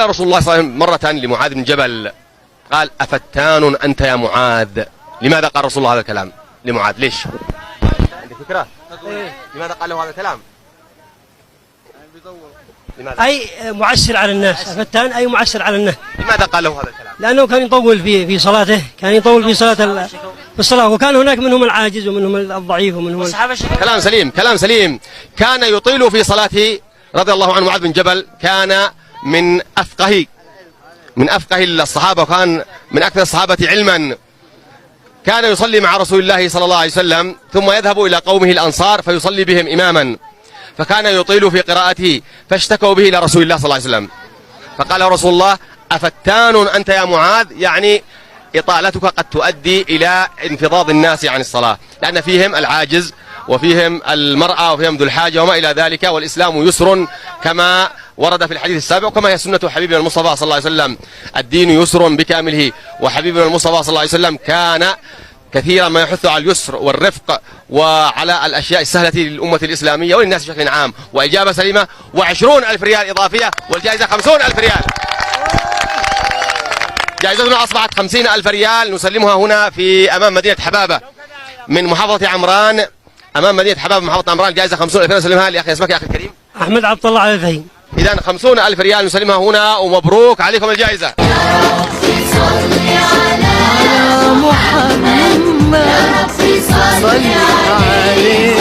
فقال رسول الله صلى الله عليه وسلم مرة لمعاذ بن جبل، قال: أفتان أنت يا معاذ. لماذا قال رسول الله هذا الكلام لمعاذ؟ ليش؟ عندك فكرة؟ لماذا قال له هذا الكلام؟ لماذا؟ أي معسر على الناس، أفتان أي معسر على الناس. لماذا قال له هذا الكلام؟ لأنه كان يطول في صلاته، كان يطول في صلاة الصلاة، وكان هناك منهم العاجز ومنهم الضعيف ومنهم كلام سليم، كلام سليم. كان يطيل في صلاته رضي الله عنه. معاذ بن جبل كان من أفقه الصحابة، وكان من أكثر الصحابة علما. كان يصلي مع رسول الله صلى الله عليه وسلم، ثم يذهب إلى قومه الأنصار فيصلي بهم إماما، فكان يطيل في قراءته، فاشتكوا به إلى رسول الله صلى الله عليه وسلم، فقال رسول الله: أفتان أنت يا معاذ، يعني إطالتك قد تؤدي إلى انفضاض الناس عن الصلاة، لأن فيهم العاجز وفيهم المرأة وفيهم ذو الحاجة وما إلى ذلك، والإسلام يسر كما ورد في الحديث السابق، وكما هي سنة حبيبنا المصطفى صلى الله عليه وسلم. الدين يسر بكامله، وحبيبنا المصطفى صلى الله عليه وسلم كان كثيرا ما يحث على اليسر والرفق وعلى الأشياء السهلة للأمة الإسلامية وللناس بشكل عام. وإجابة سليمة، و20,000 ريال إضافية، والجائزة 50,000 ريال. جائزتنا أصبحت 50,000 ريال، نسلمها هنا في أمام مدينة حبابة من محافظة عمران، أمام مدينة حبابة محافظة عمران. جائزة 50,000 ريال نسلمها لأخي. اسمك يا أخي الكريم؟ أحمد عبد الله على الفهيم. إذا 50,000 ريال نسلمها هنا، ومبروك عليكم الجائزة. محمد صل عليه